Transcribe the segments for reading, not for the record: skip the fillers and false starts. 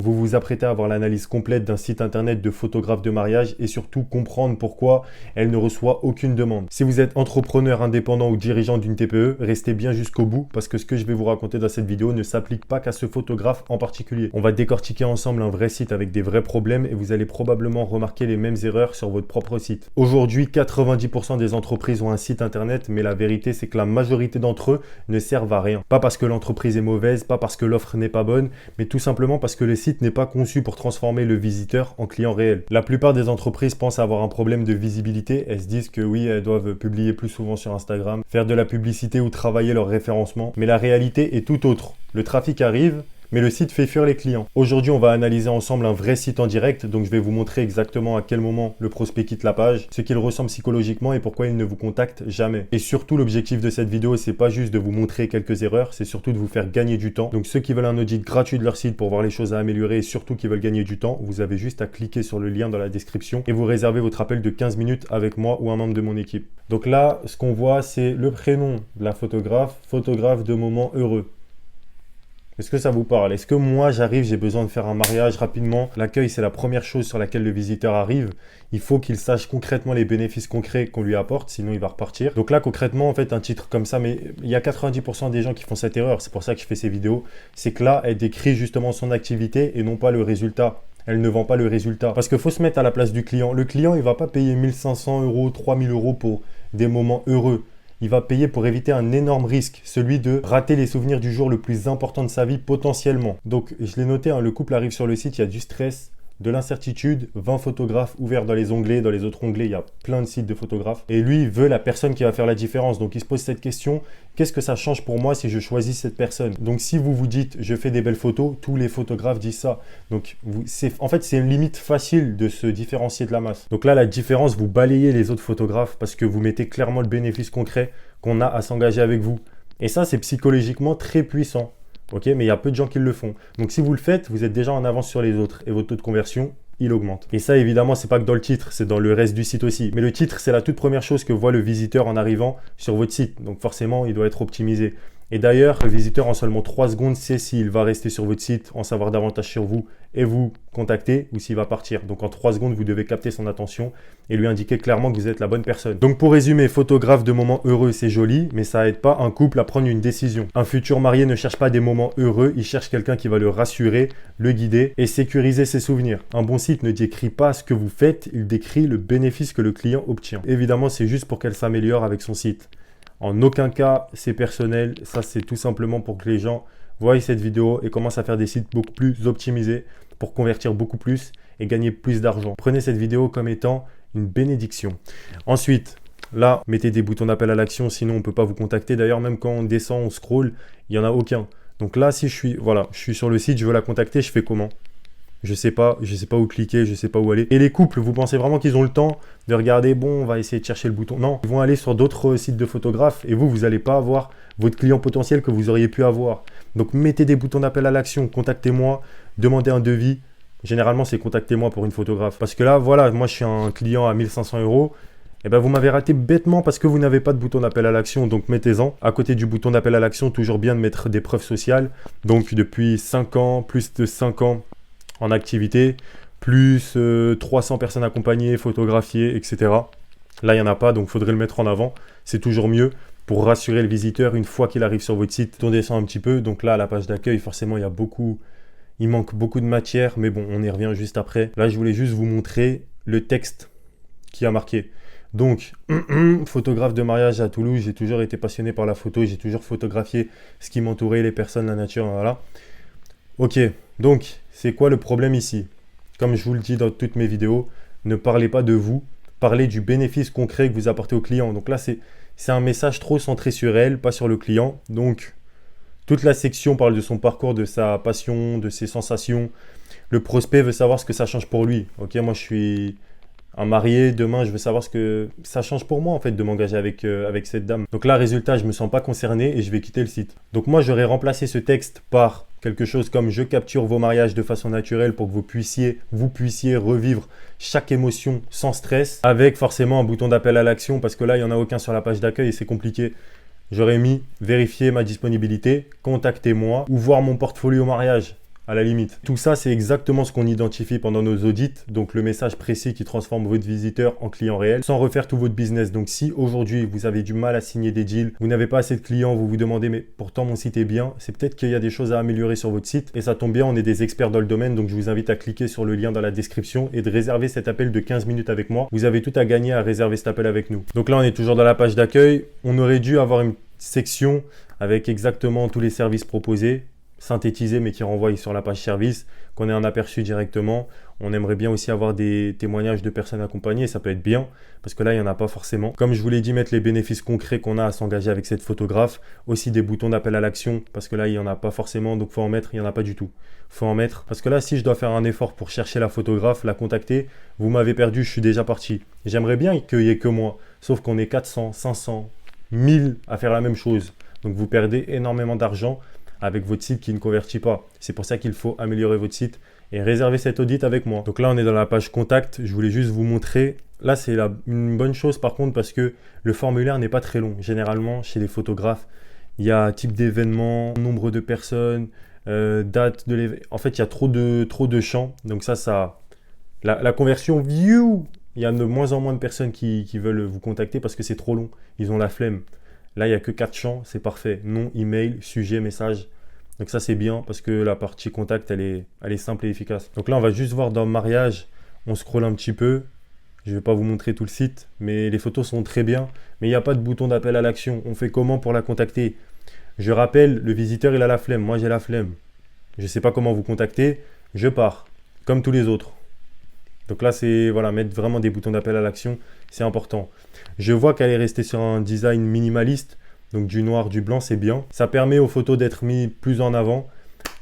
Vous vous apprêtez à avoir l'analyse complète d'un site internet de photographe de mariage et surtout comprendre pourquoi elle ne reçoit aucune demande. Si vous êtes entrepreneur indépendant ou dirigeant d'une TPE, restez bien jusqu'au bout parce que ce que je vais vous raconter dans cette vidéo ne s'applique pas qu'à ce photographe en particulier. On va décortiquer ensemble un vrai site avec des vrais problèmes et vous allez probablement remarquer les mêmes erreurs sur votre propre site. Aujourd'hui, 90% des entreprises ont un site internet, mais la vérité c'est que la majorité d'entre eux ne servent à rien. Pas parce que l'entreprise est mauvaise, pas parce que l'offre n'est pas bonne, mais tout simplement parce que le site n'est pas conçu pour transformer le visiteur en client réel. La plupart des entreprises pensent avoir un problème de visibilité. Elles se disent que oui, elles doivent publier plus souvent sur Instagram, faire de la publicité ou travailler leur référencement. Mais la réalité est tout autre. Le trafic arrive, mais le site fait fuir les clients. Aujourd'hui, on va analyser ensemble un vrai site en direct, donc je vais vous montrer exactement à quel moment le prospect quitte la page, ce qu'il ressent psychologiquement et pourquoi il ne vous contacte jamais. Et surtout, l'objectif de cette vidéo, c'est pas juste de vous montrer quelques erreurs, c'est surtout de vous faire gagner du temps. Donc ceux qui veulent un audit gratuit de leur site pour voir les choses à améliorer et surtout qui veulent gagner du temps, vous avez juste à cliquer sur le lien dans la description et vous réservez votre appel de 15 minutes avec moi ou un membre de mon équipe. Donc là, ce qu'on voit, c'est le prénom de la photographe, photographe de moment heureux. Est-ce que ça vous parle? Est-ce que moi j'arrive, j'ai besoin de faire un mariage rapidement? L'accueil, c'est la première chose sur laquelle le visiteur arrive. Il faut qu'il sache concrètement les bénéfices concrets qu'on lui apporte, sinon il va repartir. Donc là, concrètement, en fait, un titre comme ça, mais il y a 90% des gens qui font cette erreur. C'est pour ça que je fais ces vidéos. C'est que là, elle décrit justement son activité et non pas le résultat. Elle ne vend pas le résultat. Parce qu'il faut se mettre à la place du client. Le client, il ne va pas payer 1500 €, 3000 € pour des moments heureux. Il va payer pour éviter un énorme risque, celui de rater les souvenirs du jour le plus important de sa vie potentiellement. Donc, je l'ai noté, le couple arrive sur le site, il y a du stress, de l'incertitude, 20 photographes ouverts dans les onglets. Dans les autres onglets, il y a plein de sites de photographes. Et lui, il veut la personne qui va faire la différence. Donc, il se pose cette question, qu'est-ce que ça change pour moi si je choisis cette personne? Donc, si vous vous dites, je fais des belles photos, tous les photographes disent ça. Donc, en fait, c'est une limite facile de se différencier de la masse. Donc là, la différence, vous balayez les autres photographes parce que vous mettez clairement le bénéfice concret qu'on a à s'engager avec vous. Et ça, c'est psychologiquement très puissant. Ok, mais il y a peu de gens qui le font. Donc si vous le faites, vous êtes déjà en avance sur les autres et votre taux de conversion, il augmente. Et ça, évidemment, c'est pas que dans le titre, c'est dans le reste du site aussi. Mais le titre, c'est la toute première chose que voit le visiteur en arrivant sur votre site. Donc forcément, il doit être optimisé. Et d'ailleurs, le visiteur, en seulement 3 secondes, sait s'il va rester sur votre site, en savoir davantage sur vous et vous contacter ou s'il va partir. Donc en 3 secondes, vous devez capter son attention et lui indiquer clairement que vous êtes la bonne personne. Donc pour résumer, photographe de moments heureux, c'est joli, mais ça aide pas un couple à prendre une décision. Un futur marié ne cherche pas des moments heureux, il cherche quelqu'un qui va le rassurer, le guider et sécuriser ses souvenirs. Un bon site ne décrit pas ce que vous faites, il décrit le bénéfice que le client obtient. Évidemment, c'est juste pour qu'elle s'améliore avec son site. En aucun cas, c'est personnel. Ça, c'est tout simplement pour que les gens voient cette vidéo et commencent à faire des sites beaucoup plus optimisés pour convertir beaucoup plus et gagner plus d'argent. Prenez cette vidéo comme étant une bénédiction. Ensuite, là, mettez des boutons d'appel à l'action, sinon on ne peut pas vous contacter. D'ailleurs, même quand on descend, on scroll, il n'y en a aucun. Donc là, si je suis sur le site, je veux la contacter, je fais comment? Je sais pas où cliquer, je sais pas où aller. Et les couples, vous pensez vraiment qu'ils ont le temps de regarder, bon, on va essayer de chercher le bouton? Non, ils vont aller sur d'autres sites de photographes et vous n'allez pas avoir votre client potentiel que vous auriez pu avoir. Donc, mettez des boutons d'appel à l'action, contactez-moi, demandez un devis. Généralement, c'est contactez-moi pour une photographe. Parce que là, voilà, moi, je suis un client à 1500 €. Et ben, vous m'avez raté bêtement parce que vous n'avez pas de bouton d'appel à l'action, donc mettez-en. À côté du bouton d'appel à l'action, toujours bien de mettre des preuves sociales. Donc, depuis 5 ans, plus de 5 ans, en activité, plus 300 personnes accompagnées, photographiées, etc. Là, il n'y en a pas, donc il faudrait le mettre en avant. C'est toujours mieux pour rassurer le visiteur une fois qu'il arrive sur votre site. On descend un petit peu, donc là, à la page d'accueil, forcément, il manque beaucoup de matière, mais bon, on y revient juste après. Là, je voulais juste vous montrer le texte qui a marqué. Donc, photographe de mariage à Toulouse, j'ai toujours été passionné par la photo, j'ai toujours photographié ce qui m'entourait, les personnes, la nature, voilà. Ok, donc, c'est quoi le problème ici? Comme je vous le dis dans toutes mes vidéos, ne parlez pas de vous, parlez du bénéfice concret que vous apportez au client. Donc là, c'est un message trop centré sur elle, pas sur le client. Donc, toute la section parle de son parcours, de sa passion, de ses sensations. Le prospect veut savoir ce que ça change pour lui. Ok, moi, je suis un marié, demain, je veux savoir ce que ça change pour moi, en fait, de m'engager avec cette dame. Donc là, résultat, je ne me sens pas concerné et je vais quitter le site. Donc moi, j'aurais remplacé ce texte par quelque chose comme « Je capture vos mariages de façon naturelle pour que vous puissiez revivre chaque émotion sans stress » avec forcément un bouton d'appel à l'action parce que là, il n'y en a aucun sur la page d'accueil et c'est compliqué. J'aurais mis « Vérifier ma disponibilité, contactez-moi » ou « Voir mon portfolio mariage ». à la limite. Tout ça, c'est exactement ce qu'on identifie pendant nos audits, donc le message précis qui transforme votre visiteur en client réel, sans refaire tout votre business. Donc si aujourd'hui, vous avez du mal à signer des deals, vous n'avez pas assez de clients, vous vous demandez, mais pourtant mon site est bien, c'est peut-être qu'il y a des choses à améliorer sur votre site, et ça tombe bien, on est des experts dans le domaine, donc je vous invite à cliquer sur le lien dans la description et de réserver cet appel de 15 minutes avec moi. Vous avez tout à gagner à réserver cet appel avec nous. Donc là, on est toujours dans la page d'accueil. On aurait dû avoir une section avec exactement tous les services proposés, synthétisés mais qui renvoient sur la page service, qu'on ait un aperçu directement. On aimerait bien aussi avoir des témoignages de personnes accompagnées, ça peut être bien, parce que là, il n'y en a pas forcément. Comme je vous l'ai dit, mettre les bénéfices concrets qu'on a à s'engager avec cette photographe, aussi des boutons d'appel à l'action, parce que là, il n'y en a pas forcément, donc il faut en mettre, il n'y en a pas du tout. Faut en mettre, parce que là, si je dois faire un effort pour chercher la photographe, la contacter, vous m'avez perdu, je suis déjà parti. J'aimerais bien qu'il n'y ait que moi, sauf qu'on est 400, 500, 1000 à faire la même chose. Donc vous perdez énormément d'argent avec votre site qui ne convertit pas. C'est pour ça qu'il faut améliorer votre site et réserver cet audit avec moi. Donc là, on est dans la page contact. Je voulais juste vous montrer. Là, c'est une bonne chose par contre parce que le formulaire n'est pas très long. Généralement, chez les photographes, il y a type d'événement, nombre de personnes, date de l'événement. En fait, il y a trop de champs. Donc la conversion view, il y a de moins en moins de personnes qui veulent vous contacter parce que c'est trop long. Ils ont la flemme. Là, il n'y a que 4 champs, c'est parfait. Nom, email, sujet, message. Donc ça, c'est bien parce que la partie contact, elle est simple et efficace. Donc là, on va juste voir dans mariage. On scrolle un petit peu. Je ne vais pas vous montrer tout le site, mais les photos sont très bien. Mais il n'y a pas de bouton d'appel à l'action. On fait comment pour la contacter? Je rappelle, le visiteur, il a la flemme. Moi, j'ai la flemme. Je ne sais pas comment vous contacter. Je pars, comme tous les autres. Donc là, c'est voilà, mettre vraiment des boutons d'appel à l'action, c'est important. Je vois qu'elle est restée sur un design minimaliste, donc du noir, du blanc, c'est bien. Ça permet aux photos d'être mis plus en avant,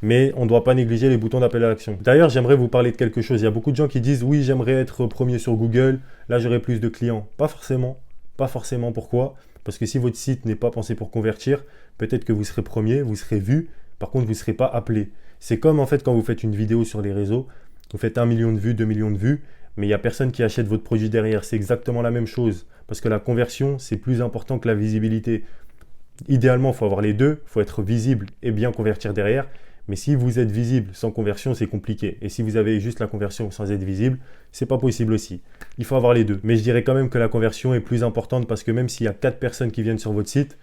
mais on ne doit pas négliger les boutons d'appel à l'action. D'ailleurs, j'aimerais vous parler de quelque chose. Il y a beaucoup de gens qui disent « Oui, j'aimerais être premier sur Google, là j'aurai plus de clients ». Pas forcément. Pas forcément. Pourquoi? Parce que si votre site n'est pas pensé pour convertir, peut-être que vous serez premier, vous serez vu, par contre, vous ne serez pas appelé. C'est comme en fait quand vous faites une vidéo sur les réseaux, vous faites 1 million de vues, 2 millions de vues, mais il n'y a personne qui achète votre produit derrière. C'est exactement la même chose. Parce que la conversion, c'est plus important que la visibilité. Idéalement, il faut avoir les deux. Il faut être visible et bien convertir derrière. Mais si vous êtes visible sans conversion, c'est compliqué. Et si vous avez juste la conversion sans être visible, c'est pas possible aussi. Il faut avoir les deux. Mais je dirais quand même que la conversion est plus importante parce que même s'il y a 4 personnes qui viennent sur votre site,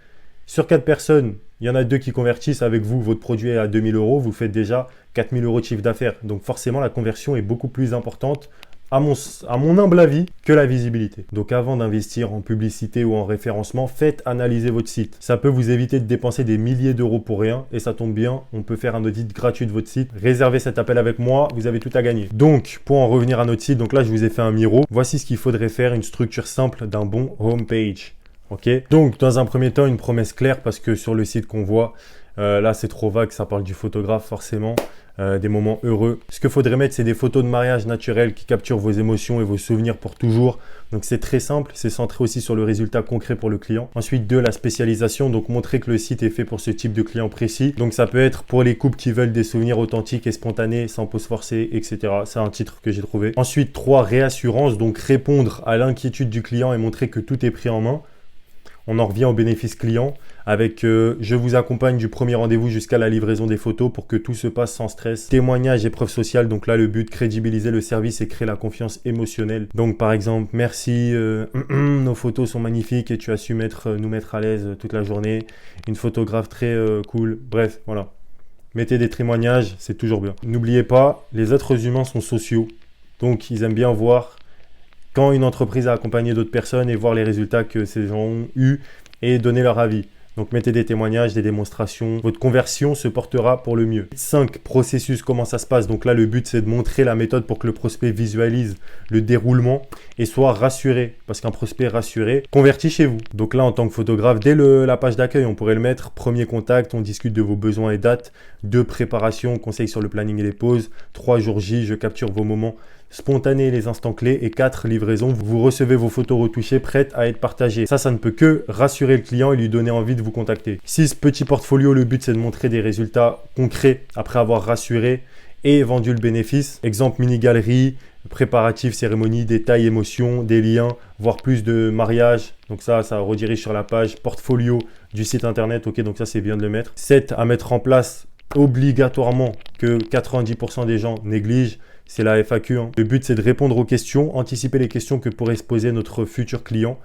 sur 4 personnes, il y en a 2 qui convertissent avec vous, votre produit est à 2 000 €, vous faites déjà 4 000 € de chiffre d'affaires. Donc forcément, la conversion est beaucoup plus importante, à mon humble avis, que la visibilité. Donc avant d'investir en publicité ou en référencement, faites analyser votre site. Ça peut vous éviter de dépenser des milliers d'euros pour rien et ça tombe bien, on peut faire un audit gratuit de votre site. Réservez cet appel avec moi, vous avez tout à gagner. Donc, pour en revenir à notre site, donc là, je vous ai fait un miro. Voici ce qu'il faudrait faire, une structure simple d'un bon homepage. Ok, donc dans un premier temps, une promesse claire parce que sur le site qu'on voit, là c'est trop vague, ça parle du photographe forcément, des moments heureux. Ce qu'il faudrait mettre, c'est des photos de mariage naturelles qui capturent vos émotions et vos souvenirs pour toujours. Donc c'est très simple, c'est centré aussi sur le résultat concret pour le client. Ensuite, la spécialisation, donc montrer que le site est fait pour ce type de client précis. Donc ça peut être pour les couples qui veulent des souvenirs authentiques et spontanés, sans pause forcée, etc. C'est un titre que j'ai trouvé. Ensuite, 3, réassurance, donc répondre à l'inquiétude du client et montrer que tout est pris en main. On en revient au bénéfice client avec je vous accompagne du premier rendez-vous jusqu'à la livraison des photos pour que tout se passe sans stress. Témoignage et preuve sociale. Donc là, le but, crédibiliser le service et créer la confiance émotionnelle. Donc par exemple, merci, nos photos sont magnifiques et tu as su nous mettre à l'aise toute la journée. Une photographe très cool. Bref, voilà. Mettez des témoignages, c'est toujours bien. N'oubliez pas, les êtres humains sont sociaux. Donc ils aiment bien voir quand une entreprise a accompagné d'autres personnes et voir les résultats que ces gens ont eus et donner leur avis. Donc mettez des témoignages, des démonstrations. Votre conversion se portera pour le mieux. 5, processus, comment ça se passe. Donc là, le but, c'est de montrer la méthode pour que le prospect visualise le déroulement et soit rassuré. Parce qu'un prospect rassuré convertit chez vous. Donc là, en tant que photographe, dès la page d'accueil, on pourrait le mettre. Premier contact, on discute de vos besoins et dates. 2, préparation, conseil sur le planning et les pauses. 3, jour J, je capture vos moments spontanés et les instants clés. Et 4, livraison, vous recevez vos photos retouchées prêtes à être partagées. Ça ne peut que rassurer le client et lui donner envie de vous contacter. 6, petit portfolio, le but c'est de montrer des résultats concrets après avoir rassuré et vendu le bénéfice. Exemple, mini-galerie, préparatifs, cérémonie, détails, émotions, des liens, voire plus de mariage. Donc ça redirige sur la page portfolio du site internet. Ok, donc ça c'est bien de le mettre. 7, à mettre en place obligatoirement que 90% des gens négligent, c'est la FAQ. Hein. Le but, c'est de répondre aux questions, anticiper les questions que pourrait se poser notre futur client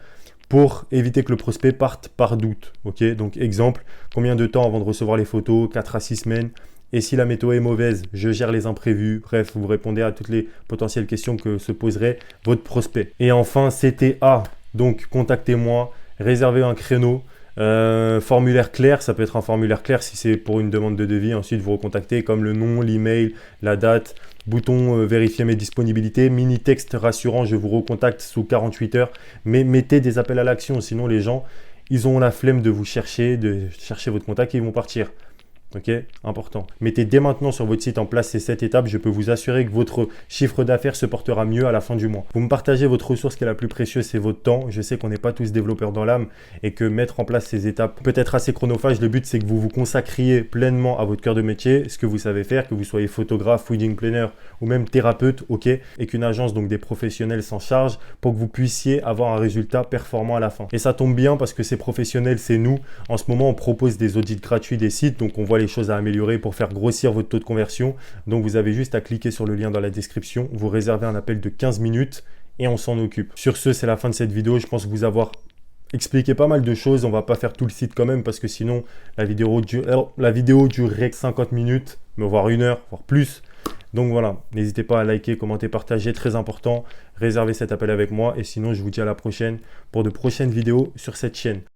pour éviter que le prospect parte par doute. Ok, donc exemple, combien de temps avant de recevoir les photos? 4 à 6 semaines. Et si la météo est mauvaise, je gère les imprévus. Bref, vous répondez à toutes les potentielles questions que se poserait votre prospect. Et enfin, CTA. Donc, contactez-moi, réservez un créneau. Formulaire clair, ça peut être un formulaire clair si c'est pour une demande de devis. Ensuite, vous recontactez comme le nom, l'email, la date, bouton vérifier mes disponibilités, mini texte rassurant, je vous recontacte sous 48 heures. Mais mettez des appels à l'action, sinon les gens, ils ont la flemme de chercher votre contact et ils vont partir. Ok, important. Mettez dès maintenant sur votre site en place ces 7 étapes. Je peux vous assurer que votre chiffre d'affaires se portera mieux à la fin du mois. Vous me partagez votre ressource qui est la plus précieuse, c'est votre temps. Je sais qu'on n'est pas tous développeurs dans l'âme et que mettre en place ces étapes peut être assez chronophage. Le but, c'est que vous vous consacriez pleinement à votre cœur de métier, ce que vous savez faire, que vous soyez photographe, wedding planner ou même thérapeute, ok, et qu'une agence, donc des professionnels, s'en charge pour que vous puissiez avoir un résultat performant à la fin. Et ça tombe bien parce que ces professionnels, c'est nous. En ce moment, on propose des audits gratuits des sites, donc on voit les choses à améliorer pour faire grossir votre taux de conversion. Donc vous avez juste à cliquer sur le lien dans la description, vous réservez un appel de 15 minutes et on s'en occupe. Sur ce, c'est la fin de cette vidéo. Je pense vous avoir expliqué pas mal de choses. On va pas faire tout le site quand même parce que sinon la vidéo durerait 50 minutes, mais voire 1 heure, voire plus. Donc voilà, n'hésitez pas à liker, commenter, partager, très important. Réservez cet appel avec moi et sinon je vous dis à la prochaine pour de prochaines vidéos sur cette chaîne.